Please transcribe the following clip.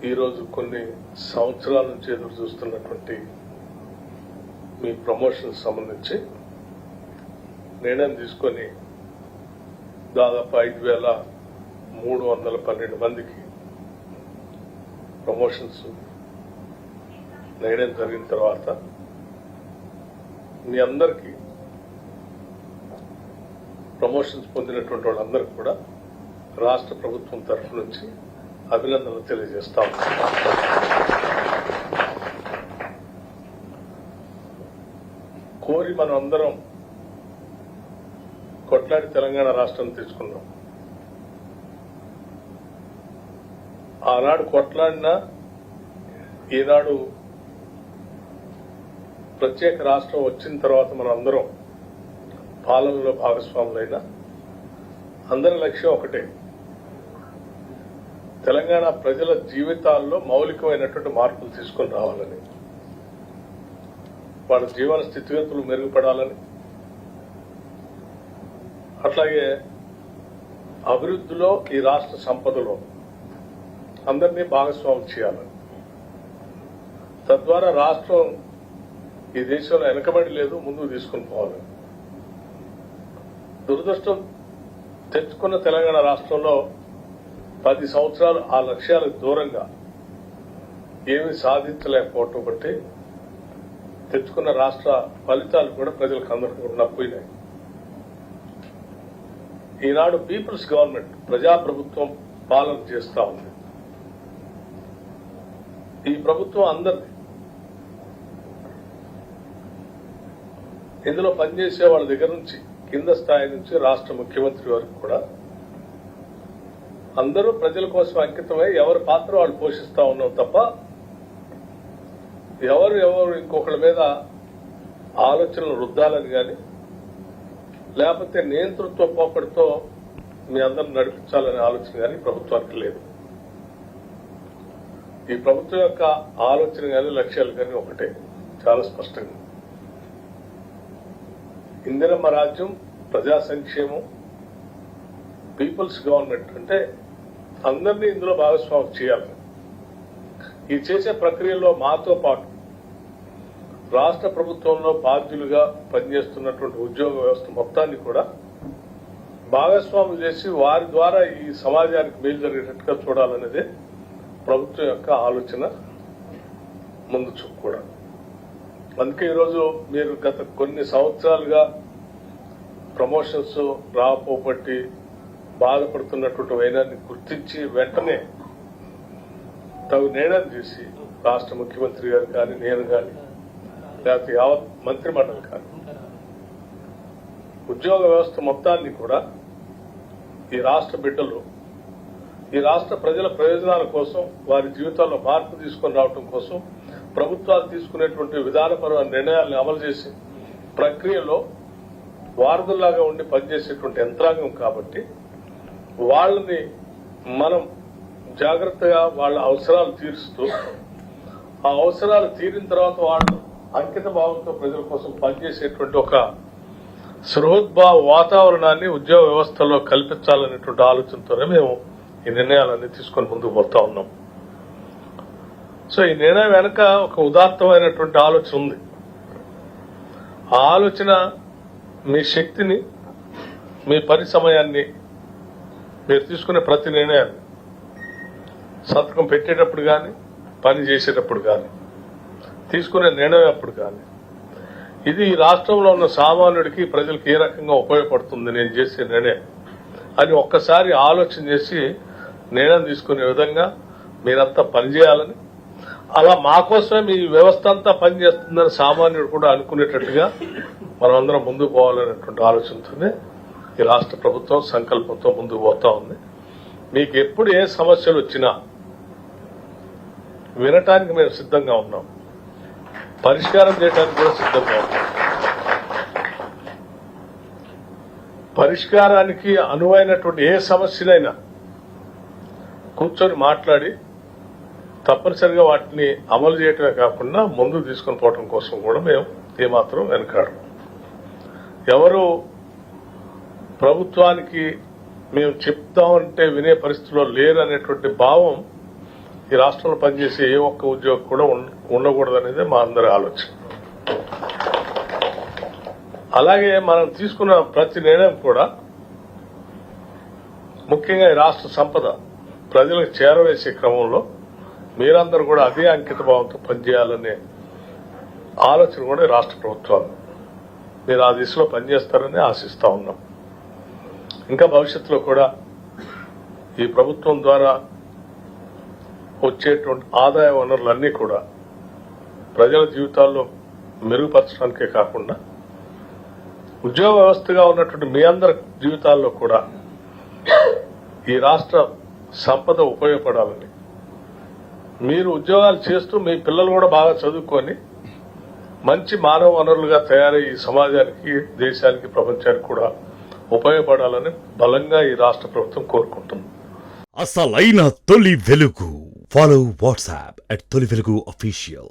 ఈరోజు కొన్ని సంవత్సరాల నుంచి ఎదురు చూస్తున్నటువంటి మీ ప్రమోషన్ సంబంధించి నిర్ణయం తీసుకొని దాదాపు 5,312 మందికి ప్రమోషన్స్ నిర్ణయం జరిగిన తర్వాత మీ అందరికీ ప్రమోషన్స్ పొందినటువంటి వాళ్ళందరికీ కూడా రాష్ట్ర ప్రభుత్వం తరఫు నుంచి అభినందనలు తెలియజేస్తాం. కోరి మనం అందరం కొట్లాడి తెలంగాణ రాష్ట్రం తెచ్చుకున్నాం. ఆనాడు కొట్లాడినా ఈనాడు ప్రత్యేక రాష్ట్రం వచ్చిన తర్వాత మనం అందరం పాలనలో భాగస్వాములైనా అందరి లక్ష్యం ఒకటే, తెలంగాణ ప్రజల జీవితాల్లో మౌలికమైనటువంటి మార్పులు తీసుకొని రావాలని, వాళ్ళ జీవన స్థితిగతులు మెరుగుపడాలని, అట్లాగే అభివృద్ధిలో ఈ రాష్ట్ర సంపదలో అందరినీ భాగస్వామ్యం చేయాలని, తద్వారా రాష్ట్రం ఈ దేశంలో వెనకబడి లేదు, ముందుకు తీసుకుని పోవాలి. దురదృష్టం, తెచ్చుకున్న తెలంగాణ రాష్ట్రంలో 10 సంవత్సరాలు ఆ లక్ష్యాలకు దూరంగా ఏమీ సాధించలేకపోవటం బట్టి తెచ్చుకున్న రాష్ట్ర ఫలితాలు కూడా ప్రజలకు అందరికీ కూడా నప్పినాయి. ఈనాడు పీపుల్స్ గవర్నమెంట్, ప్రజాప్రభుత్వం పాలన చేస్తా ఉంది. ఈ ప్రభుత్వం అందరిది. ఇందులో పనిచేసే వాళ్ళ దగ్గర నుంచి కింద స్థాయి నుంచి రాష్ట్ర ముఖ్యమంత్రి వరకు కూడా అందరూ ప్రజల కోసం అంకితమై ఎవరి పాత్ర వాళ్ళు పోషిస్తా ఉన్నాం తప్ప ఎవరు ఇంకొకళ్ళ మీద ఆలోచనలు రుద్దాలని కానీ లేకపోతే నియంతృత్వ పోకడితో మీ అందరిని నడిపించాలనే ఆలోచన కానీ ప్రభుత్వానికి లేదు. ఈ ప్రభుత్వం యొక్క ఆలోచన కానీ లక్ష్యాలు కానీ ఒకటే, చాలా స్పష్టంగా ఇందిరమ్మ రాజ్యం, ప్రజా సంక్షేమం, పీపుల్స్ గవర్నమెంట్ అంటే అందరినీ ఇందులో భాగస్వామ్యం చేయాలి. ఈ చేసే ప్రక్రియలో మాతో పాటు రాష్ట్ర ప్రభుత్వంలో బాధ్యులుగా పనిచేస్తున్నటువంటి ఉద్యోగ వ్యవస్థ మొత్తాన్ని కూడా భాగస్వాములు చేసి వారి ద్వారా ఈ సమాజానికి మేలు జరిగేటట్టుగా చూడాలనేదే ప్రభుత్వం యొక్క ఆలోచన, ముందు చూపు కూడా. అందుకే ఈరోజు మీరు గత కొన్ని సంవత్సరాలుగా ప్రమోషన్స్ రాకపోబట్టి బాధపడుతున్నటువంటి వైనాన్ని గుర్తించి వెంటనే తగు నిర్ణయం చేసి రాష్ట్ర ముఖ్యమంత్రి గారు కానీ, నేను కానీ, లేకపోతే యావత్ మంత్రిమండలి కానీ ఉద్యోగ వ్యవస్థ మొత్తాన్ని కూడా ఈ రాష్ట్ర బిడ్డలు, ఈ రాష్ట్ర ప్రజల ప్రయోజనాల కోసం, వారి జీవితాల్లో మార్పు తీసుకొని రావడం కోసం ప్రభుత్వాలు తీసుకునేటువంటి విధానపరమైన నిర్ణయాలను అమలు చేసే ప్రక్రియలో వారధుల్లాగా ఉండి పనిచేసేటువంటి యంత్రాంగం కాబట్టి వాళ్ళని మనం జాగ్రత్తగా వాళ్ళ అవసరాలు తీరుస్తూ, ఆ అవసరాలు తీరిన తర్వాత వాళ్ళు అంకిత భావంతో ప్రజల కోసం పనిచేసేటువంటి ఒక సృహోద్భావ వాతావరణాన్ని ఉద్యోగ వ్యవస్థలో కల్పించాలనేటువంటి ఆలోచనతోనే మేము ఈ నిర్ణయాలన్నీ తీసుకొని ముందుకు పోతా ఉన్నాం. సో ఈ నిర్ణయం వెనక ఒక ఉదాత్తమైనటువంటి ఆలోచన ఉంది. ఆ ఆలోచన మీ శక్తిని, మీ పని సమయాన్ని, మీరు తీసుకునే ప్రతి నిర్ణయాన్ని సంతకం పెట్టేటప్పుడు కానీ, పని చేసేటప్పుడు కానీ, తీసుకునే నిర్ణయం అప్పుడు కానీ, ఇది ఈ రాష్ట్రంలో ఉన్న సామాన్యుడికి, ప్రజలకు ఏ రకంగా ఉపయోగపడుతుంది నేను చేసే నిర్ణయం అని ఒక్కసారి ఆలోచన చేసి నిర్ణయం తీసుకునే విధంగా మీరంతా పనిచేయాలని, అలా మా కోసమే మీ వ్యవస్థ అంతా పనిచేస్తుందని సామాన్యుడు కూడా అనుకునేటట్టుగా మనం అందరం ముందుకు పోవాలనేటువంటి ఆలోచనతోనే ఈ రాష్ట్ర ప్రభుత్వం సంకల్పంతో ముందుకు పోతా ఉంది. మీకు ఎప్పుడు ఏ సమస్యలు వచ్చినా వినటానికి మేము సిద్ధంగా ఉన్నాం, పరిష్కారం చేయడానికి కూడా సిద్ధంగా ఉన్నాం. పరిష్కారానికి అనువైనటువంటి ఏ సమస్యనైనా కూర్చొని మాట్లాడి తప్పనిసరిగా వాటిని అమలు చేయటమే కాకుండా ముందుకు తీసుకుని పోవడం కోసం కూడా మేము ఏమాత్రం వెనకాడు. ఎవరు ప్రభుత్వానికి మేము చెప్తామంటే వినే పరిస్థితిలో లేరు అనేటువంటి భావం ఈ రాష్ట్రంలో పనిచేసే ఏ ఒక్క ఉద్యోగం కూడా ఉండకూడదు అనేది మా అందరి ఆలోచన. అలాగే మనం తీసుకున్న ప్రతి నిర్ణయం కూడా ముఖ్యంగా ఈ రాష్ట్ర సంపద ప్రజలకు చేరవేసే క్రమంలో మీరందరూ కూడా అదే అంకిత భావంతో పనిచేయాలనే ఆలోచన కూడా ఈ రాష్ట్ర ప్రభుత్వాలు మీరు ఆ దిశలో పనిచేస్తారని ఆశిస్తా ఉన్నాం. ఇంకా భవిష్యత్తులో కూడా ఈ ప్రభుత్వం ద్వారా వచ్చేటువంటి ఆదాయ వనరులన్నీ కూడా ప్రజల జీవితాల్లో మెరుగుపరచడానికే కాకుండా ఉద్యోగ వ్యవస్థగా ఉన్నటువంటి మీ అందరి జీవితాల్లో కూడా ఈ రాష్ట్ర సంపద ఉపయోగపడాలని, మీరు ఉద్యోగాలు చేస్తూ మీ పిల్లలు కూడా బాగా చదువుకొని మంచి మానవ వనరులుగా తయారై ఈ సమాజానికి, దేశానికి, ప్రపంచానికి కూడా ఉపయోగపడాలని బలంగా ఈ రాష్ట్ర ప్రభుత్వం కోరుకుంటుంది. అసలైన తొలి వెలుగు. ఫాలో వాట్సాప్ @తొలి వెలుగు official.